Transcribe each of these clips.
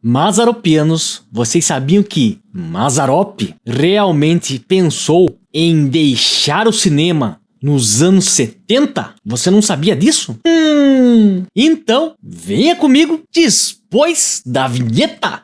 Mazaropianos, vocês sabiam que Mazzaropi realmente pensou em deixar o cinema nos anos 70? Você não sabia disso? Então, venha comigo depois da vinheta!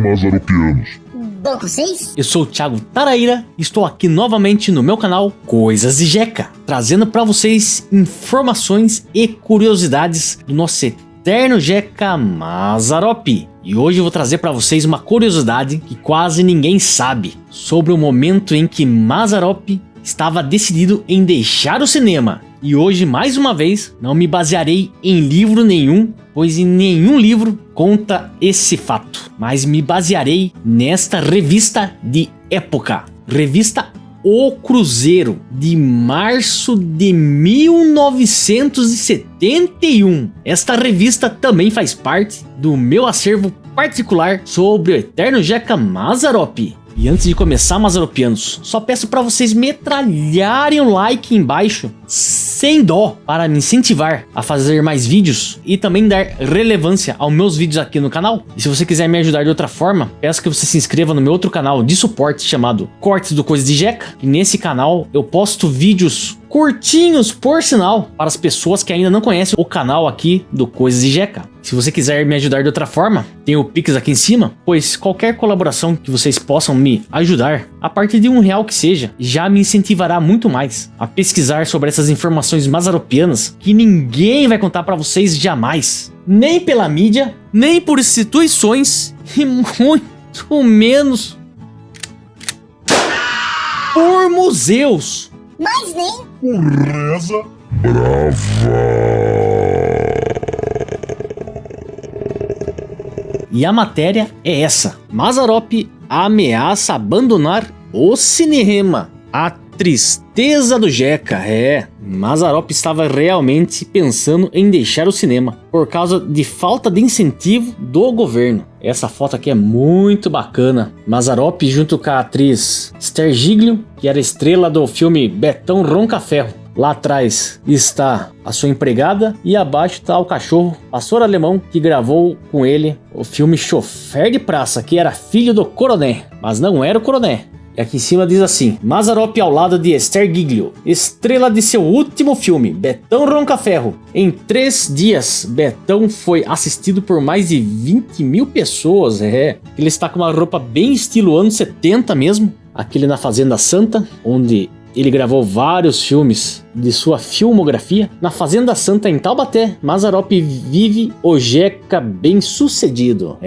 Mazzaropianos. Bom com vocês? Eu sou o Thiago Taraíra e estou aqui novamente no meu canal Coisas de Jeca, trazendo para vocês informações e curiosidades do nosso eterno Jeca Mazzaropi. E hoje eu vou trazer para vocês uma curiosidade que quase ninguém sabe sobre o momento em que Mazzaropi estava decidido em deixar o cinema. E hoje, mais uma vez, não me basearei em livro nenhum, pois em nenhum livro conta esse fato, mas me basearei nesta revista de época, revista O Cruzeiro, de março de 1971. Esta revista também faz parte do meu acervo particular sobre o eterno Jeca Mazzaropi. E antes de começar, Mazzaropianos, só peço para vocês metralharem o like embaixo, sem dó, para me incentivar a fazer mais vídeos e também dar relevância aos meus vídeos aqui no canal. E se você quiser me ajudar de outra forma, peço que você se inscreva no meu outro canal de suporte chamado Cortes do Coisas de Jeca. E nesse canal eu posto vídeos curtinhos, por sinal, para as pessoas que ainda não conhecem o canal aqui do Coisas de Jeca. Se você quiser me ajudar de outra forma, tem o Pix aqui em cima, pois qualquer colaboração que vocês possam me ajudar, a partir de R$1 que seja, já me incentivará muito mais a pesquisar sobre essas informações mazzaropianas que ninguém vai contar para vocês jamais. Nem pela mídia, nem por instituições e muito menos por museus. Mas nem. Reza brava. E a matéria é essa: Mazzaropi ameaça abandonar o cinema. A tristeza do Jeca. Mazzaropi estava realmente pensando em deixar o cinema por causa de falta de incentivo do governo. Essa foto aqui é muito bacana. Mazzaropi junto com a atriz Esther Giglio, que era estrela do filme Betão Ronca-Ferro. Lá atrás está a sua empregada e abaixo está o cachorro, pastor alemão, que gravou com ele o filme Chofer de Praça, que era filho do Coroné, mas não era o Coroné. E aqui em cima diz assim: Mazzaropi ao lado de Esther Giglio, estrela de seu último filme, Betão Ronca-Ferro. Em 3 dias, Betão foi assistido por mais de 20 mil pessoas. Ele está com uma roupa bem estilo anos 70 mesmo. Aquele na Fazenda Santa, onde ele gravou vários filmes de sua filmografia. Na Fazenda Santa, em Taubaté, Mazzaropi vive o Jeca bem sucedido.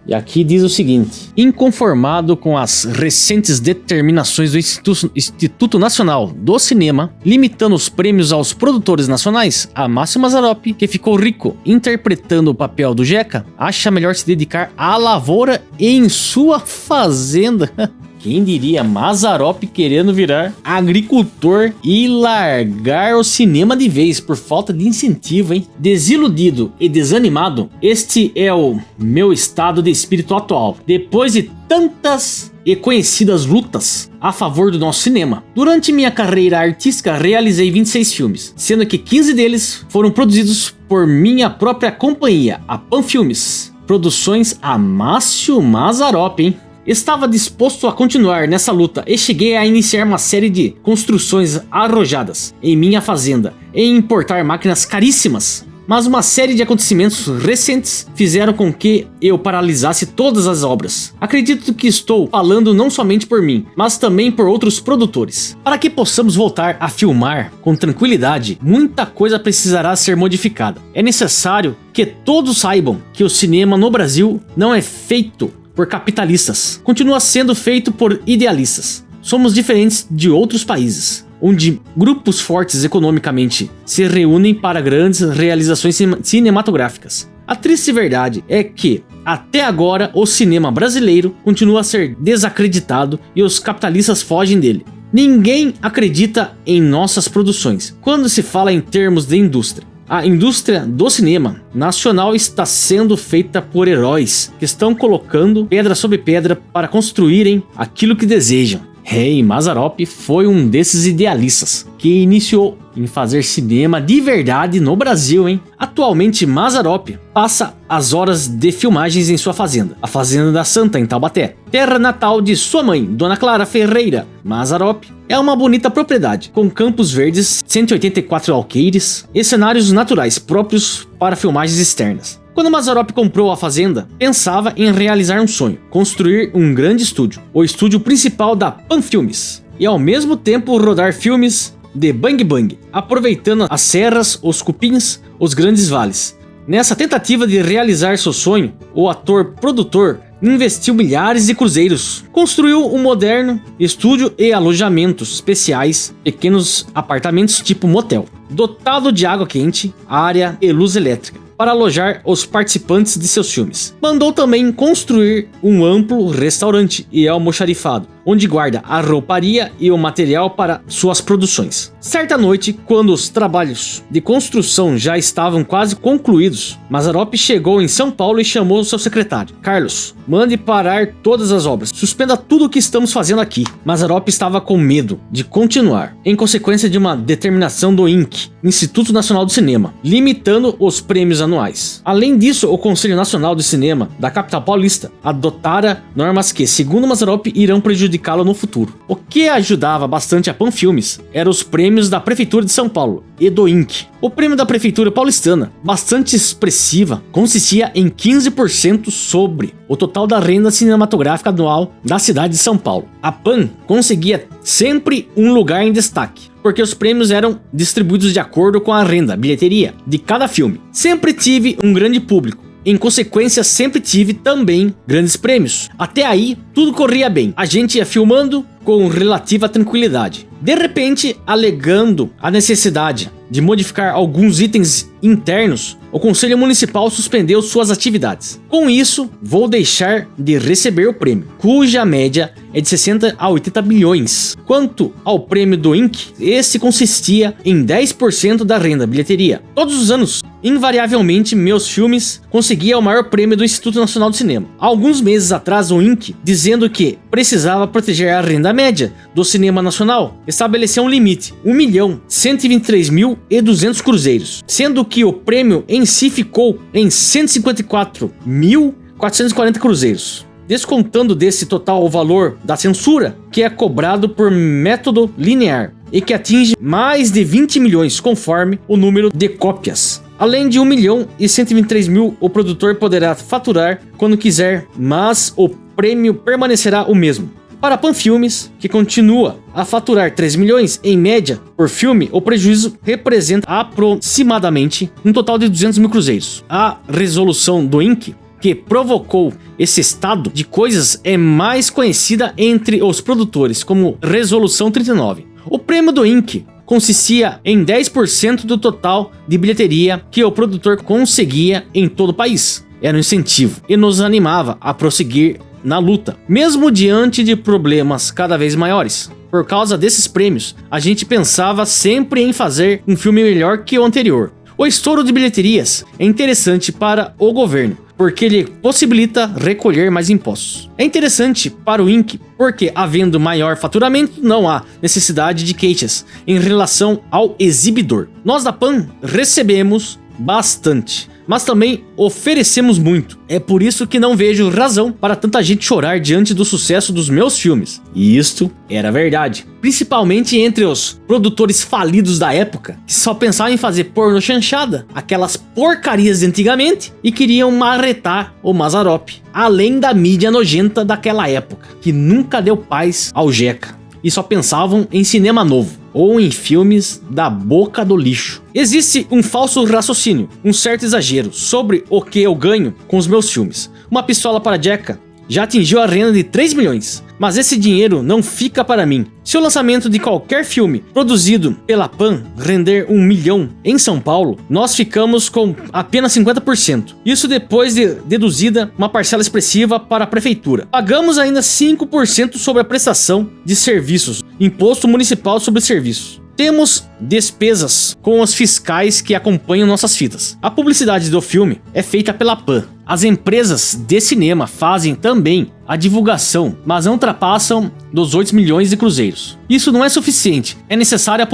E aqui diz o seguinte: inconformado com as recentes determinações do Instituto Nacional do Cinema, limitando os prêmios aos produtores nacionais, Amácio Mazzaropi, que ficou rico interpretando o papel do Jeca, acha melhor se dedicar à lavoura em sua fazenda. Quem diria, Mazzaropi querendo virar agricultor e largar o cinema de vez por falta de incentivo, hein? Desiludido e desanimado, este é o meu estado de espírito atual, depois de tantas e conhecidas lutas a favor do nosso cinema. Durante minha carreira artística, realizei 26 filmes, sendo que 15 deles foram produzidos por minha própria companhia, a Panfilmes. Produções Amácio Mazzaropi, hein? Estava disposto a continuar nessa luta e cheguei a iniciar uma série de construções arrojadas em minha fazenda e importar máquinas caríssimas. Mas uma série de acontecimentos recentes fizeram com que eu paralisasse todas as obras. Acredito que estou falando não somente por mim, mas também por outros produtores. Para que possamos voltar a filmar com tranquilidade, muita coisa precisará ser modificada. É necessário que todos saibam que o cinema no Brasil não é feito por capitalistas, continua sendo feito por idealistas. Somos diferentes de outros países, onde grupos fortes economicamente se reúnem para grandes realizações cinematográficas. A triste verdade é que, até agora, o cinema brasileiro continua a ser desacreditado e os capitalistas fogem dele. Ninguém acredita em nossas produções quando se fala em termos de indústria. A indústria do cinema nacional está sendo feita por heróis que estão colocando pedra sobre pedra para construírem aquilo que desejam. E Mazzaropi foi um desses idealistas que iniciou em fazer cinema de verdade no Brasil, hein? Atualmente, Mazzaropi passa as horas de filmagens em sua fazenda, a Fazenda da Santa, em Taubaté, terra natal de sua mãe, Dona Clara Ferreira. Mazzaropi é uma bonita propriedade, com campos verdes, 184 alqueires e cenários naturais próprios para filmagens externas. Quando Mazzaropi comprou a fazenda, pensava em realizar um sonho, construir um grande estúdio, o estúdio principal da Pan Filmes, e ao mesmo tempo rodar filmes de Bang Bang, aproveitando as serras, os cupins, os grandes vales. Nessa tentativa de realizar seu sonho, o ator-produtor investiu milhares de cruzeiros, construiu um moderno estúdio e alojamentos especiais, pequenos apartamentos tipo motel, dotado de água quente, área e luz elétrica, para alojar os participantes de seus filmes. Mandou também construir um amplo restaurante e almoxarifado, onde guarda a rouparia e o material para suas produções. Certa noite, quando os trabalhos de construção já estavam quase concluídos, Mazzaropi chegou em São Paulo e chamou seu secretário. Carlos, mande parar todas as obras. Suspenda tudo o que estamos fazendo aqui. Mazzaropi estava com medo de continuar, em consequência de uma determinação do INC, Instituto Nacional do Cinema, limitando os prêmios anuais. Além disso, o Conselho Nacional de Cinema da capital paulista adotara normas que, segundo Mazzaropi, irão prejudicá-lo no futuro. O que ajudava bastante a Pan Filmes eram os prêmios da Prefeitura de São Paulo e do INC. O prêmio da Prefeitura paulistana, bastante expressiva, consistia em 15% sobre o total da renda cinematográfica anual da cidade de São Paulo. A Pan conseguia sempre um lugar em destaque, porque os prêmios eram distribuídos de acordo com a renda, bilheteria, de cada filme. Sempre tive um grande público. Em consequência, sempre tive também grandes prêmios. Até aí, tudo corria bem. A gente ia filmando com relativa tranquilidade. De repente, alegando a necessidade de modificar alguns itens internos, o Conselho Municipal suspendeu suas atividades. Com isso, vou deixar de receber o prêmio, cuja média é de 60 a 80 bilhões. Quanto ao prêmio do INC, esse consistia em 10% da renda bilheteria. Todos os anos, invariavelmente, meus filmes conseguiam o maior prêmio do Instituto Nacional do Cinema. Há alguns meses atrás, o INC, dizendo que precisava proteger a renda média do cinema nacional, estabeleceu um limite, 1.123.200 cruzeiros, sendo que o prêmio em si ficou em 154.440 cruzeiros. Descontando desse total o valor da censura, que é cobrado por método linear e que atinge mais de 20 milhões conforme o número de cópias. Além de 1.123.000, o produtor poderá faturar quando quiser, mas o prêmio permanecerá o mesmo. Para a Pan Filmes, que continua a faturar 3 milhões em média por filme, o prejuízo representa aproximadamente um total de 200 mil cruzeiros. A resolução do INC, que provocou esse estado de coisas, é mais conhecida entre os produtores como Resolução 39. O prêmio do INC consistia em 10% do total de bilheteria que o produtor conseguia em todo o país. Era um incentivo e nos animava a prosseguir na luta, mesmo diante de problemas cada vez maiores. Por causa desses prêmios, a gente pensava sempre em fazer um filme melhor que o anterior. O estouro de bilheterias é interessante para o governo, porque ele possibilita recolher mais impostos. É interessante para o INC, porque havendo maior faturamento, não há necessidade de queixas em relação ao exibidor. Nós da Pan recebemos bastante, mas também oferecemos muito. É por isso que não vejo razão para tanta gente chorar diante do sucesso dos meus filmes. E isto era verdade, principalmente entre os produtores falidos da época, que só pensavam em fazer porno chanchada, aquelas porcarias de antigamente, e queriam marretar o Mazzaropi, além da mídia nojenta daquela época, que nunca deu paz ao Jeca, e só pensavam em cinema novo, ou em filmes da boca do lixo. Existe um falso raciocínio, um certo exagero sobre o que eu ganho com os meus filmes. Uma pistola para Jeca já atingiu a renda de 3 milhões, mas esse dinheiro não fica para mim. Se o lançamento de qualquer filme produzido pela Pan render 1 milhão em São Paulo, nós ficamos com apenas 50%. Isso depois de deduzida uma parcela expressiva para a prefeitura. Pagamos ainda 5% sobre a prestação de serviços, imposto municipal sobre serviços. Temos despesas com os fiscais que acompanham nossas fitas. A publicidade do filme é feita pela PAN. As empresas de cinema fazem também a divulgação, mas não ultrapassam dos 8 milhões de cruzeiros. Isso não é suficiente, é necessária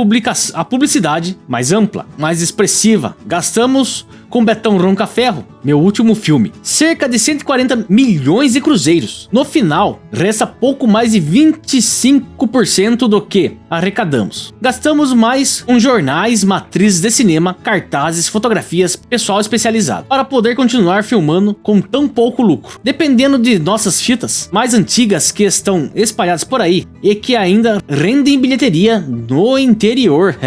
a publicidade mais ampla, mais expressiva. Gastamos com Betão Ronca-Ferro, meu último filme, cerca de 140 milhões de cruzeiros. No final, resta pouco mais de 25% do que arrecadamos. Gastamos mais com jornais, matrizes de cinema, cartazes, fotografias, pessoal especializado, para poder continuar filmando com tão pouco lucro. Dependendo de nossas fitas mais antigas que estão espalhadas por aí e que ainda rendem bilheteria no interior.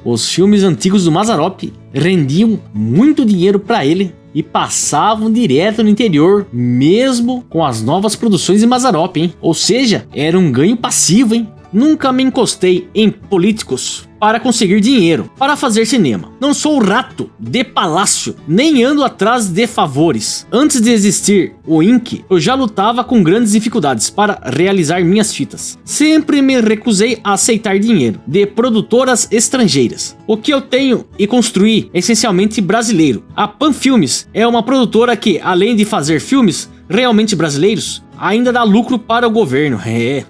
Os filmes antigos do Mazzaropi rendiam muito dinheiro para ele e passavam direto no interior, mesmo com as novas produções de Mazzaropi, hein? Ou seja, era um ganho passivo, hein? Nunca me encostei em políticos para conseguir dinheiro, para fazer cinema. Não sou rato de palácio, nem ando atrás de favores. Antes de existir o Inc, eu já lutava com grandes dificuldades para realizar minhas fitas. Sempre me recusei a aceitar dinheiro de produtoras estrangeiras. O que eu tenho e construí é essencialmente brasileiro. A Pan Filmes é uma produtora que, além de fazer filmes realmente brasileiros, ainda dá lucro para o governo.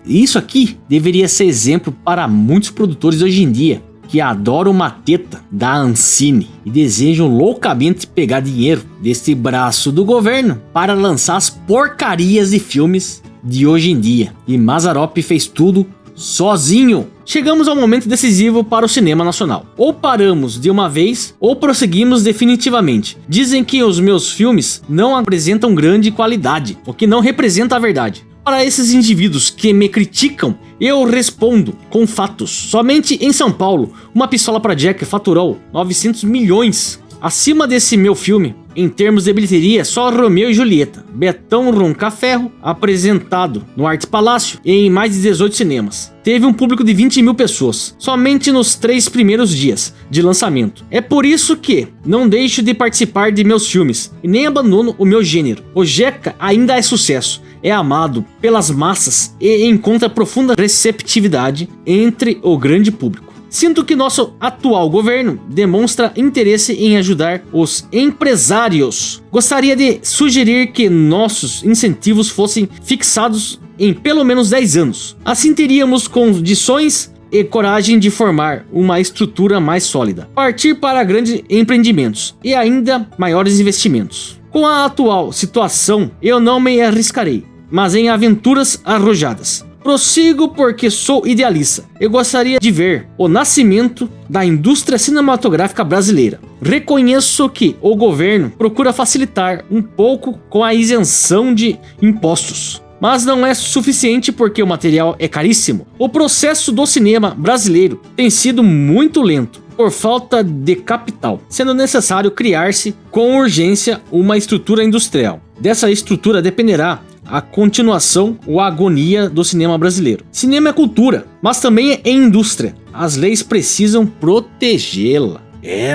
Isso aqui deveria ser exemplo para muitos produtores hoje em dia, que adoram uma teta da Ancine e desejam loucamente pegar dinheiro desse braço do governo para lançar as porcarias de filmes de hoje em dia. E Mazzaropi fez tudo sozinho. Chegamos ao momento decisivo para o cinema nacional. Ou paramos de uma vez, ou prosseguimos definitivamente. Dizem que os meus filmes não apresentam grande qualidade, o que não representa a verdade. Para esses indivíduos que me criticam, eu respondo com fatos. Somente em São Paulo, uma pistola para Jack faturou 900 milhões. Acima desse meu filme, em termos de bilheteria, só Romeu e Julieta, Betão Ronca-Ferro, apresentado no Arte Palácio e em mais de 18 cinemas. Teve um público de 20 mil pessoas, somente nos 3 primeiros dias de lançamento. É por isso que não deixo de participar de meus filmes e nem abandono o meu gênero. O Jeca ainda é sucesso, é amado pelas massas e encontra profunda receptividade entre o grande público. Sinto que nosso atual governo demonstra interesse em ajudar os empresários. Gostaria de sugerir que nossos incentivos fossem fixados em pelo menos 10 anos. Assim teríamos condições e coragem de formar uma estrutura mais sólida. Partir para grandes empreendimentos e ainda maiores investimentos. Com a atual situação, eu não me arriscarei, mas em aventuras arrojadas. Prossigo porque sou idealista. Eu gostaria de ver o nascimento da indústria cinematográfica brasileira. Reconheço que o governo procura facilitar um pouco com a isenção de impostos, mas não é suficiente porque o material é caríssimo. O processo do cinema brasileiro tem sido muito lento por falta de capital, sendo necessário criar-se com urgência uma estrutura industrial. Dessa estrutura dependerá a continuação ou a agonia do cinema brasileiro. Cinema é cultura, mas também é indústria. As leis precisam protegê-la.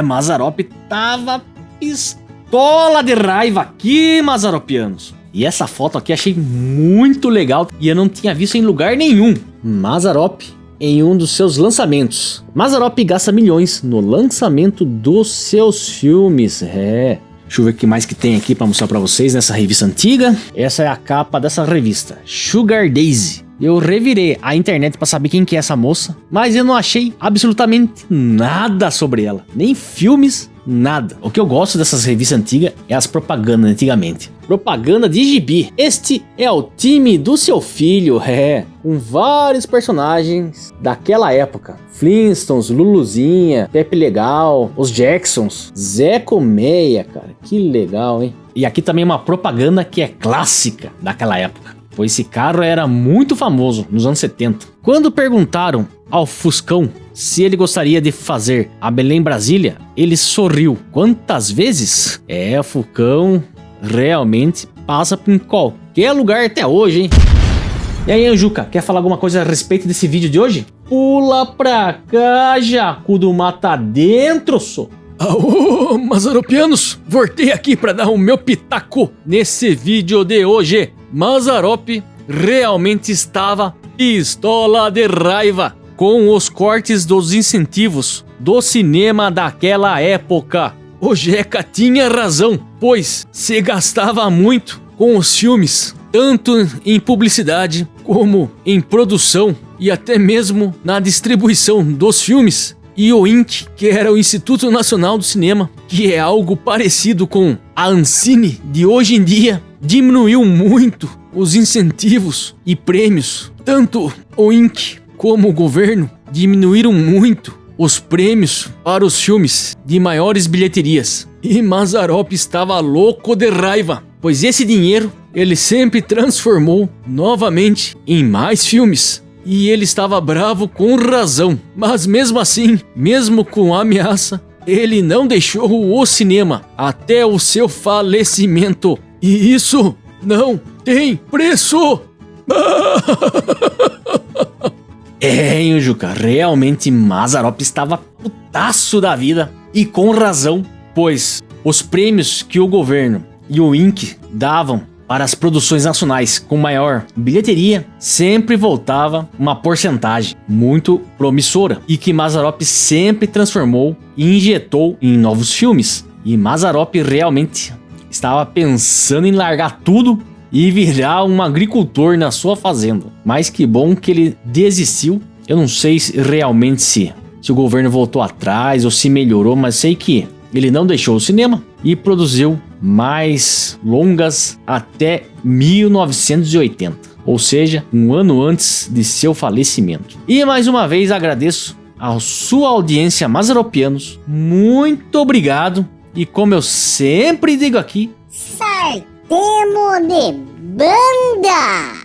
Mazzaropi tava pistola de raiva aqui, Mazzaropianos. E essa foto aqui achei muito legal e eu não tinha visto em lugar nenhum. Mazzaropi em um dos seus lançamentos. Mazzaropi gasta milhões no lançamento dos seus filmes. Deixa eu ver o que mais que tem aqui para mostrar para vocês nessa revista antiga. Essa é a capa dessa revista, Sugar Daisy. Eu revirei a internet para saber quem que é essa moça, mas eu não achei absolutamente nada sobre ela. Nem filmes, nada. O que eu gosto dessas revistas antigas é as propagandas antigamente. Propaganda de gibi. Este é o time do seu filho, com vários personagens daquela época. Flintstones, Luluzinha, Pepe Legal, os Jacksons, Zé Colmeia, cara, que legal, hein? E aqui também uma propaganda que é clássica daquela época, pois esse carro era muito famoso nos anos 70. Quando perguntaram ao Fuscão se ele gostaria de fazer a Belém Brasília, ele sorriu. Quantas vezes? O Fuscão realmente passa por qualquer lugar até hoje, hein? E aí, Anjuca, quer falar alguma coisa a respeito desse vídeo de hoje? Pula pra cá, Jacu do Mata Dentro, só. Aô, Mazzaropianos, voltei aqui para dar o meu pitaco nesse vídeo de hoje. Mazzaropi realmente estava pistola de raiva com os cortes dos incentivos do cinema daquela época. O Jeca tinha razão, pois se gastava muito com os filmes, tanto em publicidade como em produção e até mesmo na distribuição dos filmes. E o INC, que era o Instituto Nacional do Cinema, que é algo parecido com a Ancine de hoje em dia, diminuiu muito os incentivos e prêmios. Tanto o INC como o governo diminuíram muito os prêmios para os filmes de maiores bilheterias. E Mazzaropi estava louco de raiva, pois esse dinheiro ele sempre transformou novamente em mais filmes. E ele estava bravo com razão, mas mesmo assim, mesmo com a ameaça, ele não deixou o cinema até o seu falecimento. E isso não tem preço! Juca, realmente Mazzaropi estava putaço da vida, e com razão, pois os prêmios que o governo e o INC davam para as produções nacionais com maior bilheteria, sempre voltava uma porcentagem muito promissora e que Mazzaropi sempre transformou e injetou em novos filmes. E Mazzaropi realmente estava pensando em largar tudo e virar um agricultor na sua fazenda. Mas que bom que ele desistiu. Eu não sei realmente se o governo voltou atrás ou se melhorou, mas sei que ele não deixou o cinema e produziu mais longas até 1980, ou seja, um ano antes de seu falecimento. E mais uma vez agradeço a sua audiência, Mazzaropianos. Muito obrigado, e como eu sempre digo aqui, Sartemo de banda!